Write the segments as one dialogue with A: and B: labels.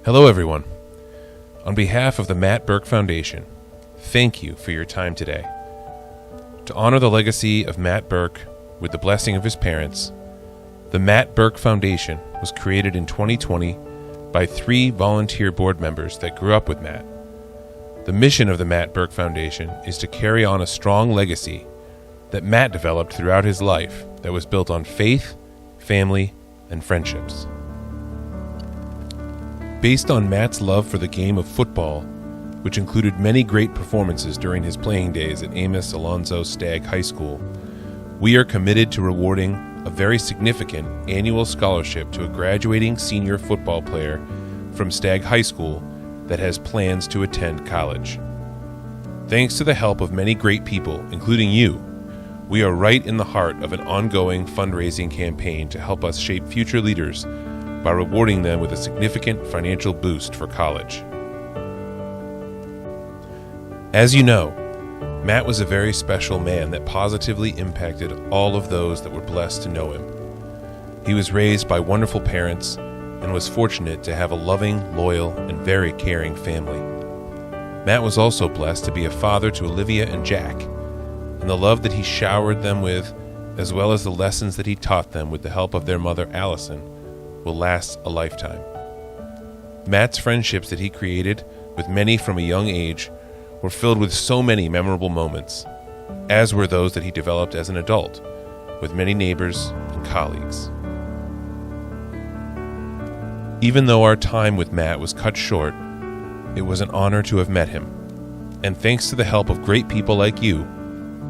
A: Hello, everyone. On behalf of the Matt Burke Foundation, thank you for your time today. To honor the legacy of Matt Burke with the blessing of his parents, the Matt Burke Foundation was created in 2020 by 3 volunteer board members that grew up with Matt. The mission of the Matt Burke Foundation is to carry on a strong legacy that Matt developed throughout his life that was built on faith, family, and friendships. Based on Matt's love for the game of football, which included many great performances during his playing days at Amos Alonzo Stagg High School, we are committed to rewarding a very significant annual scholarship to a graduating senior football player from Stagg High School that has plans to attend college. Thanks to the help of many great people, including you, we are right in the heart of an ongoing fundraising campaign to help us shape future leaders by rewarding them with a significant financial boost for college. As you know, Matt was a very special man that positively impacted all of those that were blessed to know him. He was raised by wonderful parents and was fortunate to have a loving, loyal, and very caring family. Matt was also blessed to be a father to Olivia and Jack, and the love that he showered them with, as well as the lessons that he taught them with the help of their mother Allison, will last a lifetime. Matt's friendships that he created with many from a young age were filled with so many memorable moments, as were those that he developed as an adult with many neighbors and colleagues. Even though our time with Matt was cut short, it was an honor to have met him, and thanks to the help of great people like you,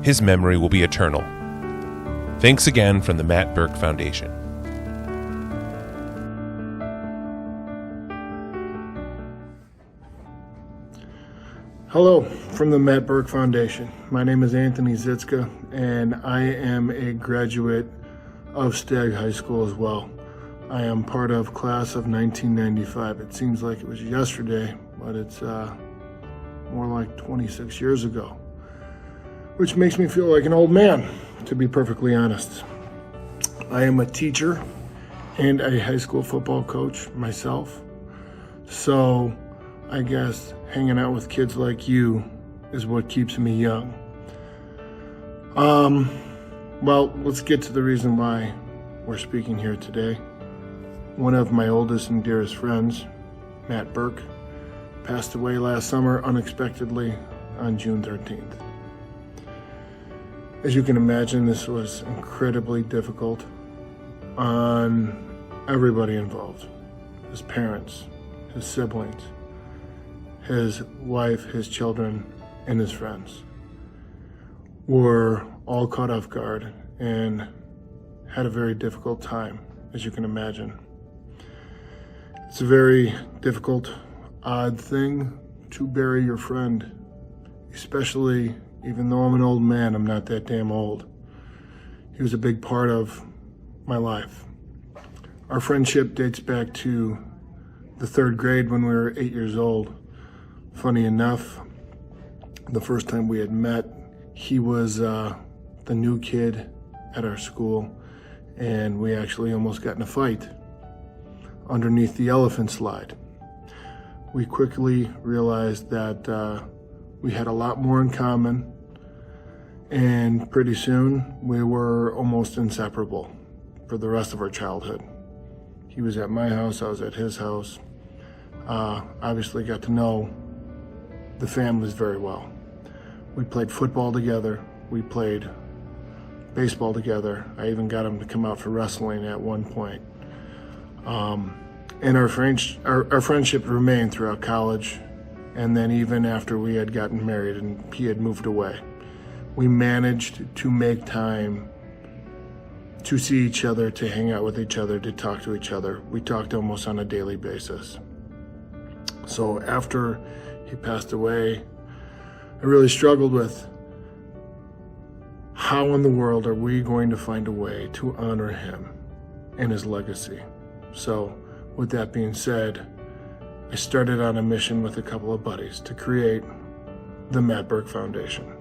A: his memory will be eternal. Thanks again from the Matt Burke Foundation.
B: Hello from the Matt Burke Foundation. My name is Anthony Zitzka, and I am a graduate of Stagg High School as well. I am part of class of 1995. It seems like it was yesterday, but it's more like 26 years ago, which makes me feel like an old man, to be perfectly honest. I am a teacher and a high school football coach myself, so I guess hanging out with kids like you is what keeps me young. Well, let's get to the reason why we're speaking here today. One of my oldest and dearest friends, Matt Burke, passed away last summer unexpectedly on June 13th. As you can imagine, this was incredibly difficult on everybody involved. His parents, his siblings, his wife, his children, and his friends were all caught off guard and had a very difficult time, as you can imagine. It's a very difficult, odd thing to bury your friend, especially even though I'm an old man, I'm not that damn old. He was a big part of my life. Our friendship dates back to the 3rd grade when we were 8 years old. Funny enough, the first time we had met, he was the new kid at our school, and we actually almost got in a fight underneath the elephant slide. We quickly realized that we had a lot more in common, and pretty soon we were almost inseparable for the rest of our childhood. He was at my house, I was at his house. Obviously got to know the families very well. We played football together, we played baseball together. I even got him to come out for wrestling at one point. And our friendship remained throughout college, and then even after we had gotten married and he had moved away. We managed to make time to see each other, to hang out with each other, to talk to each other. We talked almost on a daily basis. So after he passed away, I really struggled with how in the world are we going to find a way to honor him and his legacy. So with that being said, I started on a mission with a couple of buddies to create the Matt Burke Foundation.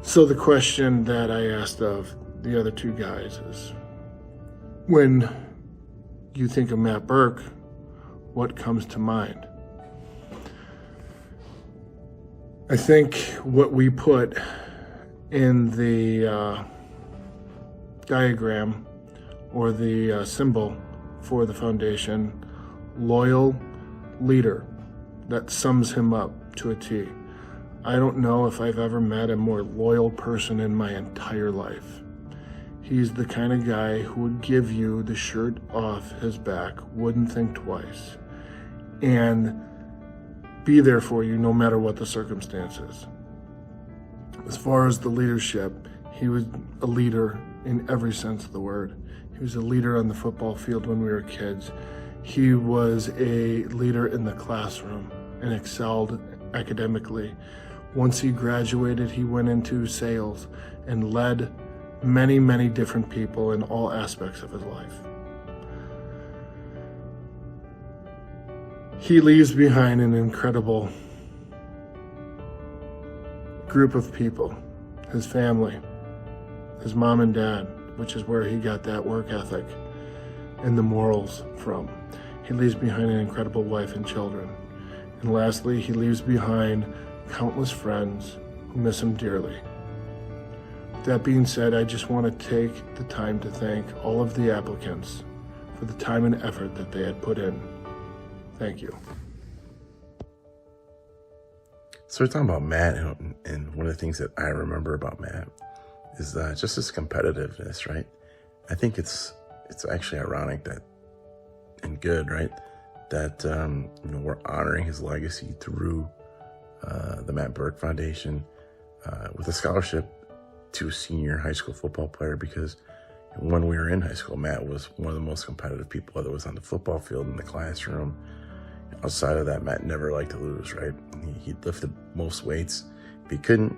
B: So the question that I asked of the other two guys is, when you think of Matt Burke, what comes to mind. I think what we put in the diagram or the symbol for the foundation, loyal leader, that sums him up to a T. I don't know if I've ever met a more loyal person in my entire life. He's the kind of guy who would give you the shirt off his back, wouldn't think twice, and be there for you no matter what the circumstances. As far as the leadership, he was a leader in every sense of the word. He was a leader on the football field when we were kids. He was a leader in the classroom and excelled academically. Once he graduated, he went into sales and led many, many different people in all aspects of his life. He leaves behind an incredible group of people, his family, his mom and dad, which is where he got that work ethic and the morals from. He leaves behind an incredible wife and children. And lastly, he leaves behind countless friends who miss him dearly. That being said, I just want to take the time to thank all of the applicants for the time and effort that they had put in. Thank you.
C: So we're talking about Matt, and one of the things that I remember about Matt is just his competitiveness, right? I think it's actually ironic that, and good, right, that we're honoring his legacy through the Matt Burke Foundation with a scholarship to a senior high school football player, because when we were in high school, Matt was one of the most competitive people, whether it was on the football field, in the classroom. Outside of that, Matt never liked to lose, right? He'd lift the most weights. If he couldn't,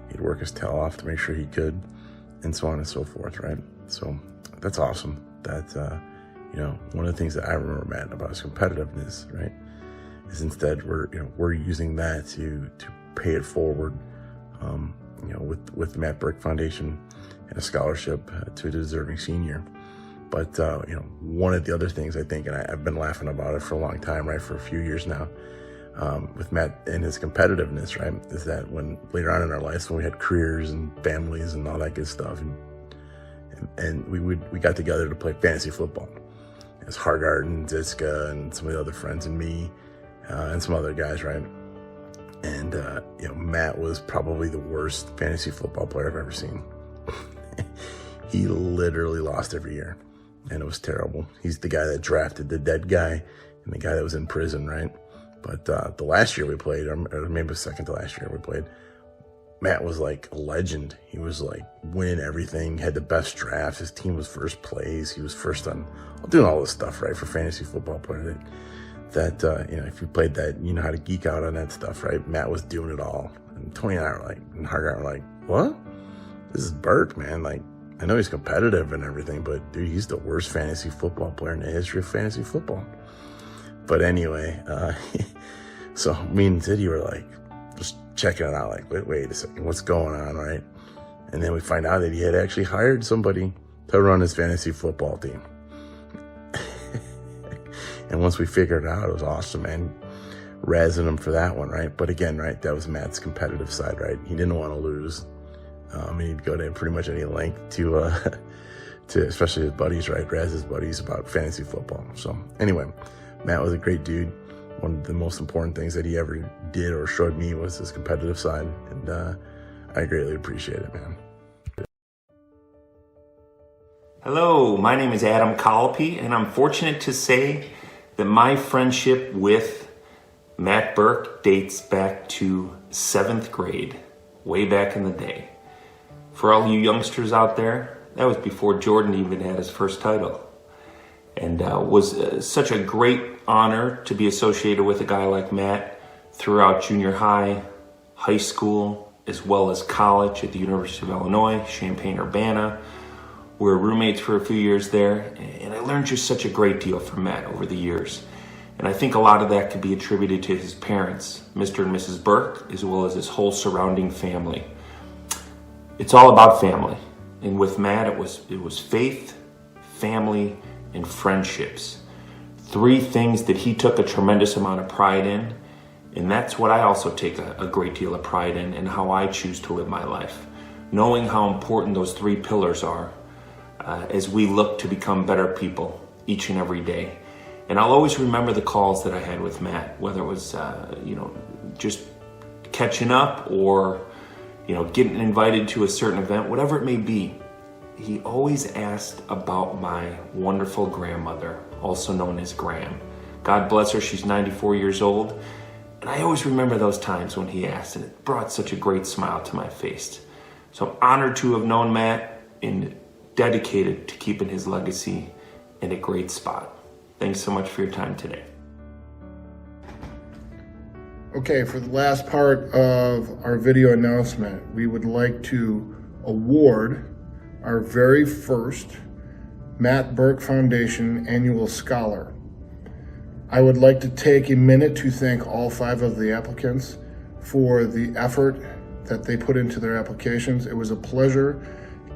C: he'd work his tail off to make sure he could, and so on and so forth, right? So that's awesome. That, one of the things that I remember, Matt, about his competitiveness, right, is instead we're using that to pay it forward, with the Matt Burke Foundation and a scholarship to a deserving senior. But, one of the other things I think, and I've been laughing about it for a long time, right, for a few years now, with Matt and his competitiveness, right, is that when later on in our lives, when we had careers and families and all that good stuff, and we got together to play fantasy football. It was Hargard and Ziska and some of the other friends and me and some other guys, right? And, Matt was probably the worst fantasy football player I've ever seen. He literally lost every year, and it was terrible. He's the guy that drafted the dead guy and the guy that was in prison, right? But the last year we played, or maybe the second to last year we played, Matt was like a legend. He was like winning everything, had the best drafts. His team was first place. He was first on doing all this stuff, right, for fantasy football player. That if you played that, you know how to geek out on that stuff, right? Matt was doing it all. And Tony and I were like, and Hargard were like, what? This is Burke, man. Like, I know he's competitive and everything, but dude, he's the worst fantasy football player in the history of fantasy football. But anyway, so me and Teddy were like, just checking it out, like, wait a second, what's going on, right? And then we find out that he had actually hired somebody to run his fantasy football team. And once we figured it out, it was awesome, man. Razzing him for that one, right? But again, right, that was Matt's competitive side, right? He didn't want to lose. He'd go to pretty much any length to especially his buddies, right? Razz his buddies about fantasy football. So anyway, Matt was a great dude. One of the most important things that he ever did or showed me was his competitive side. And I greatly appreciate it, man.
D: Hello, my name is Adam Colopy, and I'm fortunate to say that my friendship with Matt Burke dates back to 7th grade, way back in the day. For all you youngsters out there, that was before Jordan even had his first title. And was such a great honor to be associated with a guy like Matt throughout junior high, high school, as well as college at the University of Illinois, Champaign-Urbana. We were roommates for a few years there, and I learned just such a great deal from Matt over the years. And I think a lot of that could be attributed to his parents, Mr. and Mrs. Burke, as well as his whole surrounding family. It's all about family. And with Matt, it was faith, family, and friendships. 3 things that he took a tremendous amount of pride in. And that's what I also take a great deal of pride in, and how I choose to live my life. Knowing how important those 3 pillars are as we look to become better people each and every day. And I'll always remember the calls that I had with Matt, whether it was, just catching up or, getting invited to a certain event, whatever it may be. He always asked about my wonderful grandmother, also known as Graham. God bless her, she's 94 years old. And I always remember those times when he asked, and it brought such a great smile to my face. So I'm honored to have known Matt and dedicated to keeping his legacy in a great spot. Thanks so much for your time today.
B: Okay, for the last part of our video announcement, we would like to award our very first Matt Burke Foundation Annual Scholar. I would like to take a minute to thank all 5 of the applicants for the effort that they put into their applications. It was a pleasure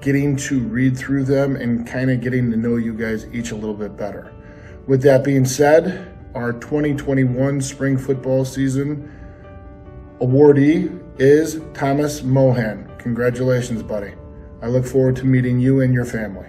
B: getting to read through them and kind of getting to know you guys each a little bit better. With that being said, our 2021 spring football season awardee is Thomas Mohan. Congratulations, buddy. I look forward to meeting you and your family.